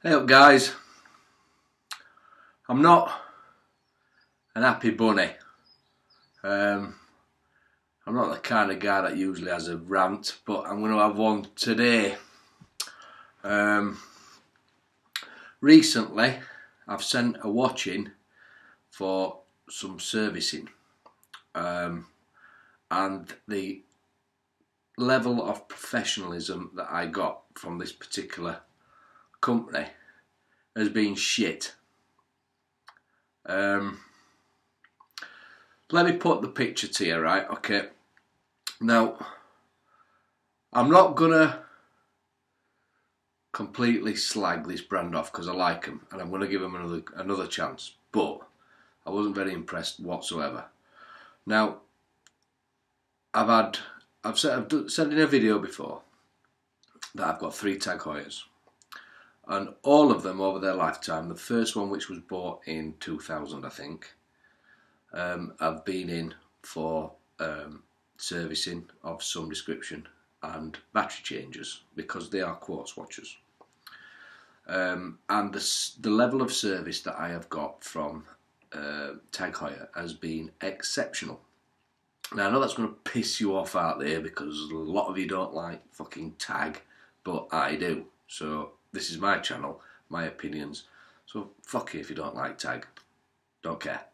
Hey up guys, I'm not an happy bunny. I'm not the kind of guy that usually has a rant, but I'm going to have one today. Recently I've sent a watch in for some servicing, and the level of professionalism that I got from this particular company has been shit. Let me put the picture to you, right? Okay. Now, I'm not gonna completely slag this brand off because I like them, and I'm gonna give them another chance. But I wasn't very impressed whatsoever. Now, I've said in a video before that I've got 3 Tag Heuers. And all of them over their lifetime, the first one, which was bought in 2000 I think, have been in for servicing of some description and battery changes, because they are quartz watches. And the level of service that I have got from Tag Heuer has been exceptional. Now I know that's going to piss you off out there because a lot of you don't like fucking Tag, but I do. So this is my channel, my opinions. So fuck you if you don't like Tag. Don't care.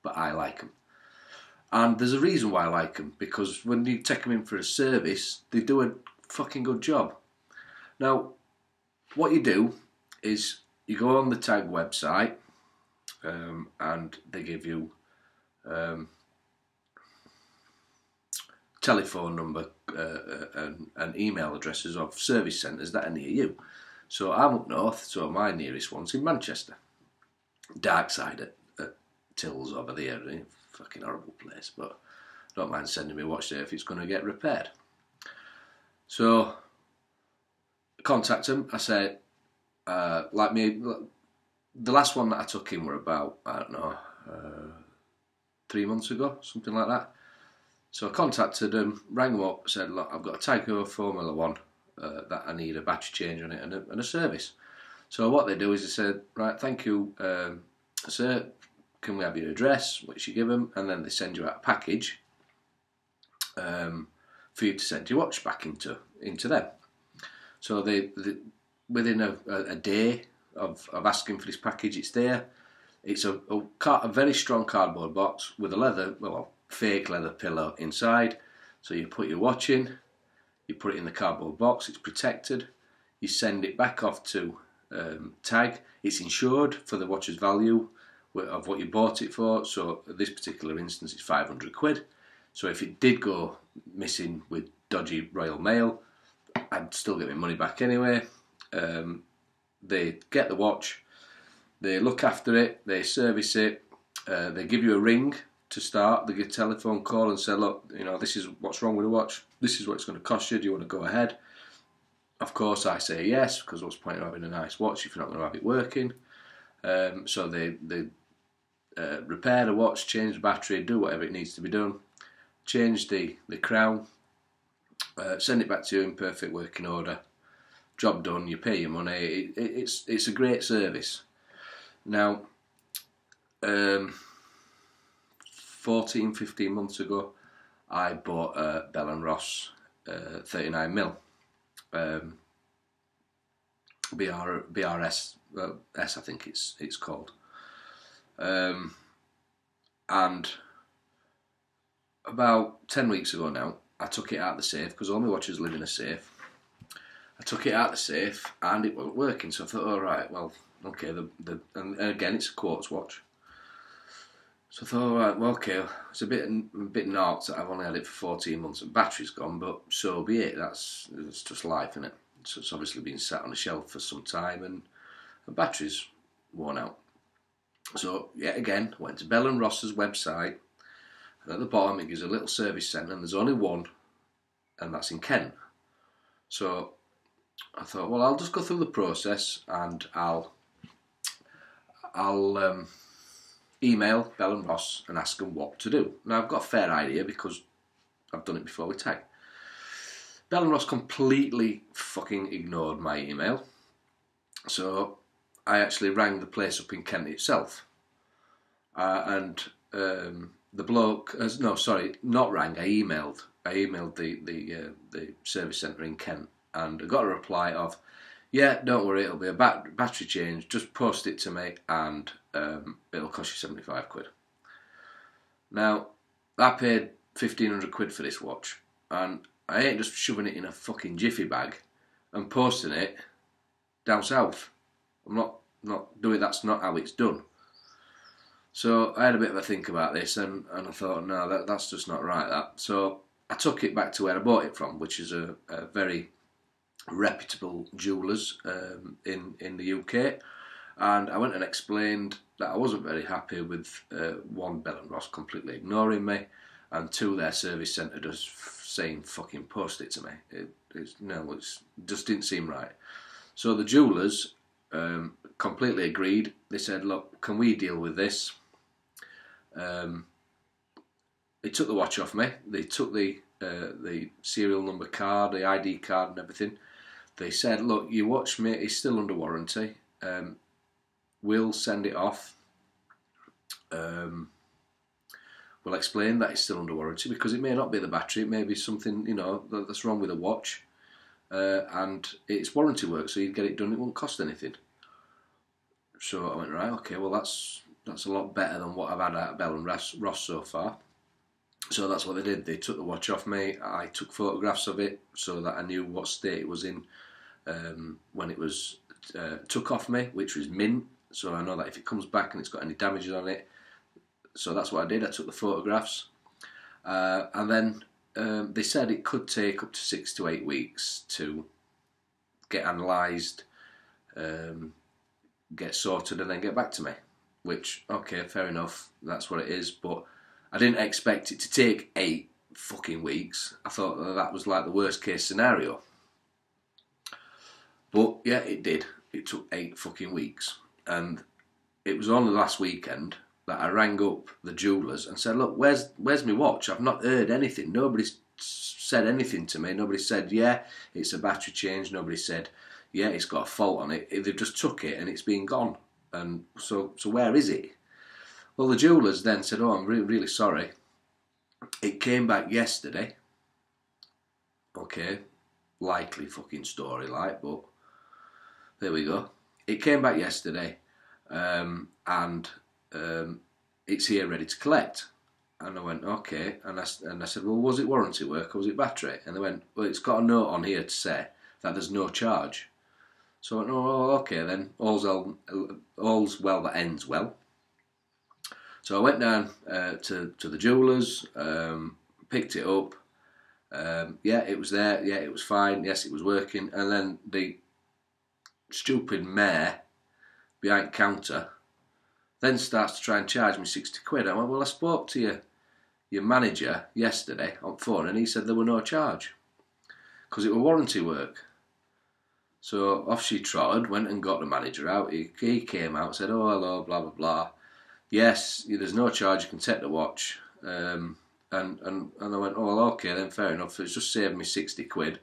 But I like them. And there's a reason why I like them, because when you take them in for a service, they do a fucking good job. Now, what you do is you go on the Tag website, and they give you telephone number and email addresses of service centres that are near you. So I'm up north, so my nearest one's in Manchester. Dark side at Tills over there, fucking horrible place, but I don't mind sending me watch there if it's going to get repaired. So contact them. I said, the last one that I took in were about, I don't know, 3 months ago, something like that. So I contacted them, rang them up, said, look, I've got a Tag Heuer Formula 1 that I need a battery change on it and a service. So what they do is they said, right, thank you, sir, can we have your address, which you give them, and then they send you out a package for you to send your watch back into them. So they within a day of asking for this package, it's there. It's a very strong cardboard box with a fake leather pillow inside. So you put your watch in, you put it in the cardboard box, it's protected, you send it back off to Tag. It's insured for the watch's value of what you bought it for. So in this particular instance it's 500 quid. So if it did go missing with dodgy Royal Mail, I'd still get my money back anyway. They get the watch, they look after it, they service it, they give you a ring to start. They give a telephone call and say, look, this is what's wrong with the watch, this is what it's going to cost you, do you want to go ahead? Of course I say yes, because what's the point of having a nice watch if you're not going to have it working? So they repair the watch, change the battery, do whatever it needs to be done, change the crown, send it back to you in perfect working order. Job done, you pay your money. It's a great service. Now, 14-15 months ago, I bought a Bell & Ross 39mm BRS S, I think it's called, and about 10 weeks ago now, I took it out of the safe because all my watches live in a safe. I took it out of the safe and it wasn't working, so I thought, all right, well, okay, and again, it's a quartz watch. So I thought, all right, well, okay, it's a bit knocked that I've only had it for 14 months and battery's gone, but so be it. It's just life, isn't it? So it's obviously been sat on the shelf for some time and the battery's worn out. So yet again, went to Bell & Ross's website, and at the bottom it gives a little service centre, and there's only one, and that's in Kent. So I thought, well, I'll just go through the process and I'll email Bell & Ross and ask them what to do. Now I've got a fair idea because I've done it before with Tag. Bell & Ross completely fucking ignored my email. So I actually rang the place up in Kent itself, and the bloke, no, sorry, not rang. I emailed the service centre in Kent, and I got a reply of, yeah, don't worry, it'll be a battery change. Just post it to me, and it'll cost you £75. Now, I paid 1,500 quid for this watch, and I ain't just shoving it in a fucking jiffy bag and posting it down south. I'm not doing. That's not how it's done. So I had a bit of a think about this, and I thought, no, that's just not right. That. So I took it back to where I bought it from, which is a very reputable jewellers in the UK, and I went and explained that I wasn't very happy with one, Bell and Ross completely ignoring me, and two, their service centre just saying fucking post it to me. It just didn't seem right. So the jewellers completely agreed. They said, look, can we deal with this? They took the watch off me. They took the serial number card, the ID card and everything. They said, look, your watch, mate, is still under warranty. We'll send it off. We'll explain that it's still under warranty, because it may not be the battery, it may be something, that's wrong with the watch. And it's warranty work, so you'd get it done, it won't cost anything. So I went, right, okay, well that's a lot better than what I've had out of Bell and Ross so far. So that's what they did. They took the watch off me. I took photographs of it so that I knew what state it was in when it was took off me, which was mint. So I know that if it comes back and it's got any damages on it. So that's what I did. I took the photographs. And then they said it could take up to 6 to 8 weeks to get analysed, get sorted, and then get back to me. Which, okay, fair enough, that's what it is, but I didn't expect it to take 8 fucking weeks. I thought that was like the worst case scenario. But yeah, it did. It took 8 fucking weeks. And it was only last weekend that I rang up the jewellers and said, look, where's my watch? I've not heard anything. Nobody's said anything to me. Nobody said, yeah, it's a battery change. Nobody said, yeah, it's got a fault on it. They've just took it and it's been gone. And so where is it? Well, the jewellers then said, oh, I'm really, really sorry. It came back yesterday. Okay, likely fucking story, like, but there we go. It came back yesterday, and it's here ready to collect. And I went, okay. And I said, well, was it warranty work or was it battery? And they went, well, it's got a note on here to say that there's no charge. So I went, oh, okay then, all's well that ends well. So I went down to the jewellers, picked it up, yeah, it was there, yeah, it was fine, yes, it was working, and then the stupid mare behind counter then starts to try and charge me 60 quid. I went, well, I spoke to your manager yesterday on phone and he said there were no charge because it were warranty work. So off she trotted, went and got the manager out. He came out, said, oh, hello, blah, blah, blah. Yes, there's no charge, you can take the watch. And I went, oh, well, okay, then fair enough. It's just saved me 60 quid.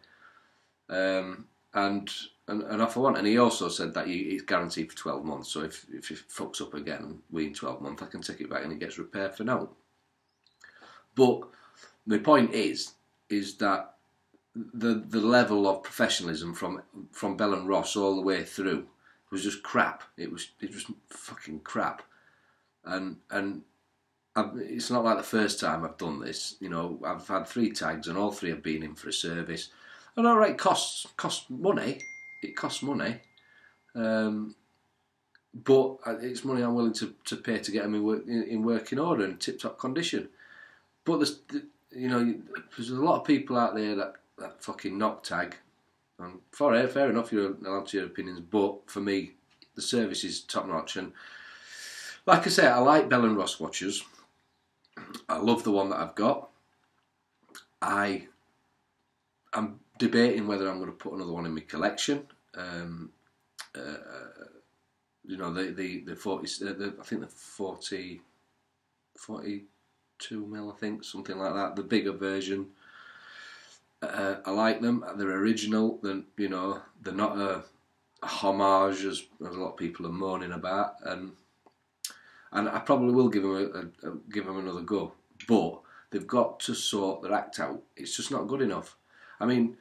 And off I went. And he also said that it's guaranteed for 12 months. So if it fucks up again within 12 months, I can take it back and it gets repaired for now. But the point is that the level of professionalism from Bell and Ross all the way through was just crap. It was fucking crap. And it's not like the first time I've done this. I've had 3 tags and all 3 have been in for a service. And all right, costs money. It costs money, but it's money I'm willing to pay to get them in working order and tip-top condition. But there's a lot of people out there that fucking knock tag. And fair enough, you're allowed to your opinions, but for me, the service is top-notch. And like I say, I like Bell and Ross watches. I love the one that I've got. I'm debating whether I'm going to put another one in my collection. The 40, I think the 42 mil, I think, something like that. The bigger version. I like them. They're original. They're not homage, as a lot of people are moaning about, and I probably will give them give them another go. But they've got to sort their act out. It's just not good enough. I mean,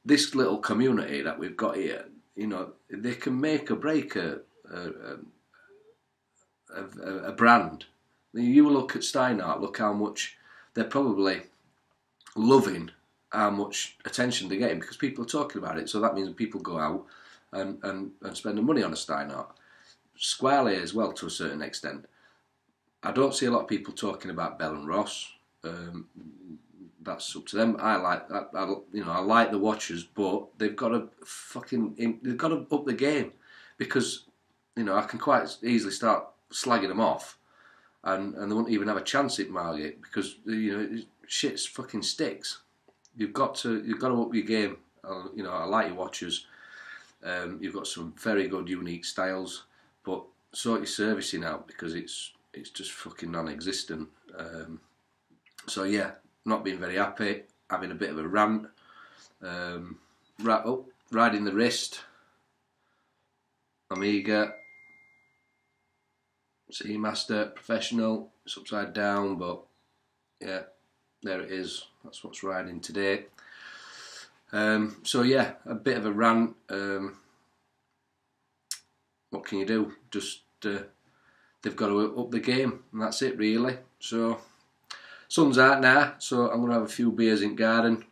this little community that we've got here, you know, they can make or break a brand. You look at Steinhardt, look how much they're probably loving how much attention they're getting because people are talking about it. So that means people go out and spend the money on a Steinhardt. Squarely as well, to a certain extent. I don't see a lot of people talking about Bell and Ross. That's up to them. I like that. I like the watchers, but they've got to up the game because I can quite easily start slagging them off, and they won't even have a chance at Margate because shit fucking sticks. You've got to up your game. I like your watchers. You've got some very good unique styles, but sort your servicing out because it's just fucking non-existent. So yeah, not being very happy, having a bit of a rant. Riding the wrist. Amiga. Seamaster, professional. It's upside down, but yeah, there it is. That's what's riding today. So yeah, a bit of a rant. What can you do? Just they've got to up the game, and that's it really. So sun's out now, so I'm going to have a few beers in garden.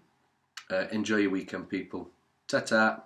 Enjoy your weekend, people. Ta-ta.